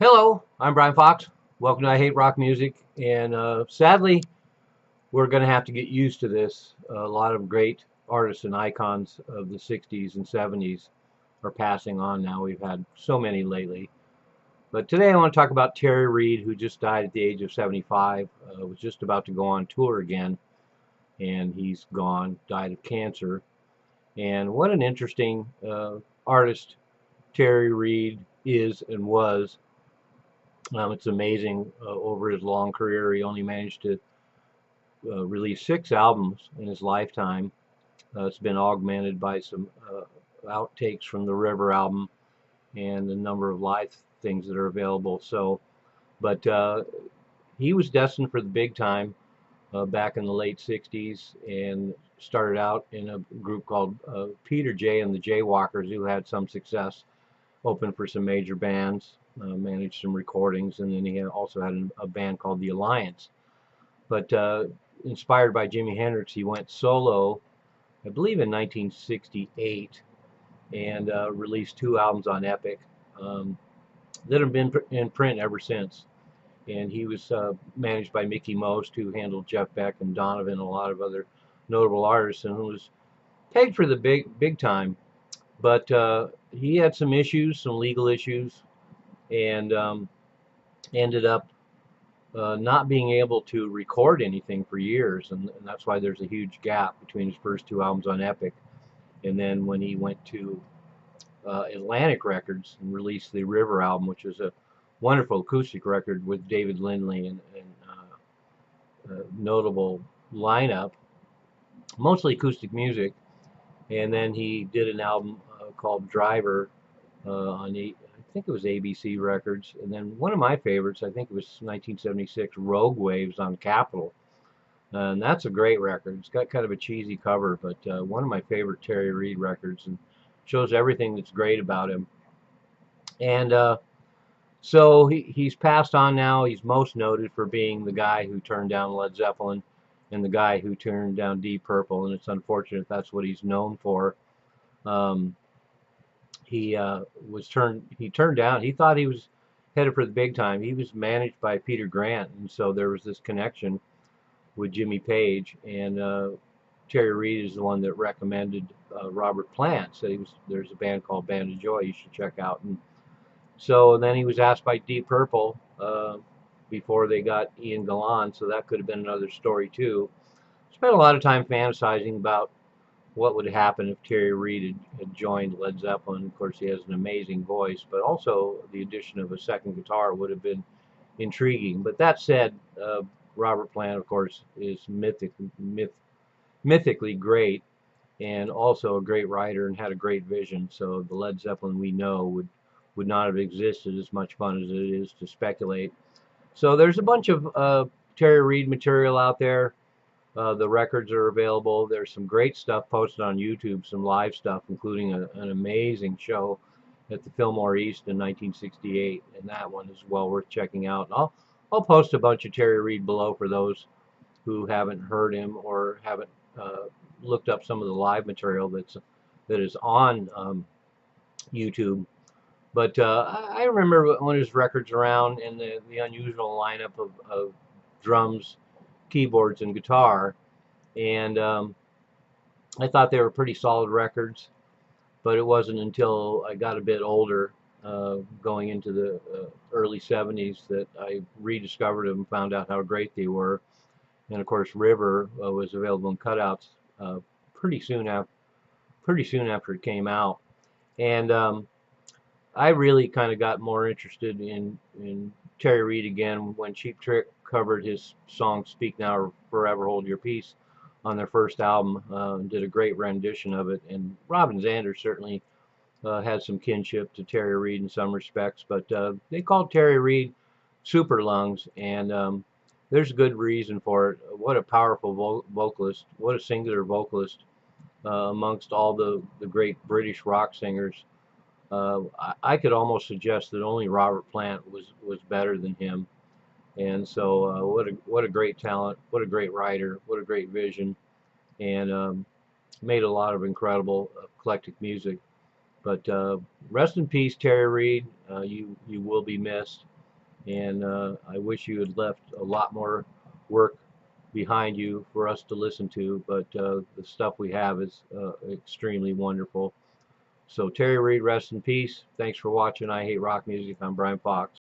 Hello, I'm Brian Fox. Welcome to I Hate Rock Music. And sadly, we're going to have to get used to this. A lot of great artists and icons of the 60s and 70s are passing on now. We've had so many lately. But today I want to talk about Terry Reid, who just died at the age of 75. Was just about to go on tour again, and he's gone, died of cancer. And what an interesting artist Terry Reid is and was. It's amazing. Over his long career, he only managed to release 6 albums in his lifetime. It's been augmented by some outtakes from the River album and a number of live things that are available. But he was destined for the big time back in the late 60s and started out in a group called Peter J. and the Jaywalkers, who had some success, opened for some major bands, managed some recordings, and then he also had a band called The Alliance. But inspired by Jimi Hendrix, he went solo, I believe in 1968, and released 2 albums on Epic that have been in print ever since. And he was managed by Mickey Most, who handled Jeff Beck and Donovan and a lot of other notable artists, and who was pegged for the big time. But he had some issues, some legal issues, and ended up not being able to record anything for years, and that's why there's a huge gap between his first 2 albums on Epic, and then when he went to Atlantic Records and released the River album, which is a wonderful acoustic record with David Lindley and notable lineup, mostly acoustic music. And then he did an album called Driver on I think it was ABC Records. And then one of my favorites, I think it was 1976, Rogue Waves on Capitol. And that's a great record. It's got kind of a cheesy cover, but one of my favorite Terry Reid records, and shows everything that's great about him. And so he's passed on now. He's most noted for being the guy who turned down Led Zeppelin and the guy who turned down Deep Purple, and it's unfortunate that's what he's known for. Um, he turned down. He thought he was headed for the big time. He was managed by Peter Grant, and so there was this connection with Jimmy Page, and Terry Reid is the one that recommended Robert Plant. Said there's a band called Band of Joy you should check out. And so then he was asked by Deep Purple before they got Ian Gillan, so that could have been another story too. Spent a lot of time fantasizing about what would happen if Terry Reid had joined Led Zeppelin. Of course, he has an amazing voice, but also the addition of a second guitar would have been intriguing. But that said, Robert Plant, of course, is mythically great, and also a great writer and had a great vision. So the Led Zeppelin we know would not have existed, as much fun as it is to speculate. So there's a bunch of Terry Reid material out there. The records are available. There's some great stuff posted on YouTube, some live stuff, including an amazing show at the Fillmore East in 1968, and that one is well worth checking out. I'll post a bunch of Terry Reid below for those who haven't heard him or haven't looked up some of the live material that is on YouTube. But I remember when his records around, and the unusual lineup of drums, keyboards, and guitar, and I thought they were pretty solid records. But it wasn't until I got a bit older, going into the early 70s, that I rediscovered them and found out how great they were. And of course, River was available in cutouts pretty soon after it came out, and I really kind of got more interested in Terry Reid again when Cheap Trick covered his song "Speak Now or Forever Hold Your Peace" on their first album, and did a great rendition of it. And Robin Zander certainly had some kinship to Terry Reid in some respects, but they called Terry Reid Super Lungs, and there's a good reason for it. What a powerful vocalist! What a singular vocalist amongst all the great British rock singers. I could almost suggest that only Robert Plant was better than him. And so what a great talent, what a great writer, what a great vision, and made a lot of incredible eclectic music. But rest in peace, Terry Reid. You will be missed. and I wish you had left a lot more work behind you for us to listen to, but the stuff we have is extremely wonderful. So Terry Reid, rest in peace. Thanks for watching I Hate Rock Music. I'm Brian Fox.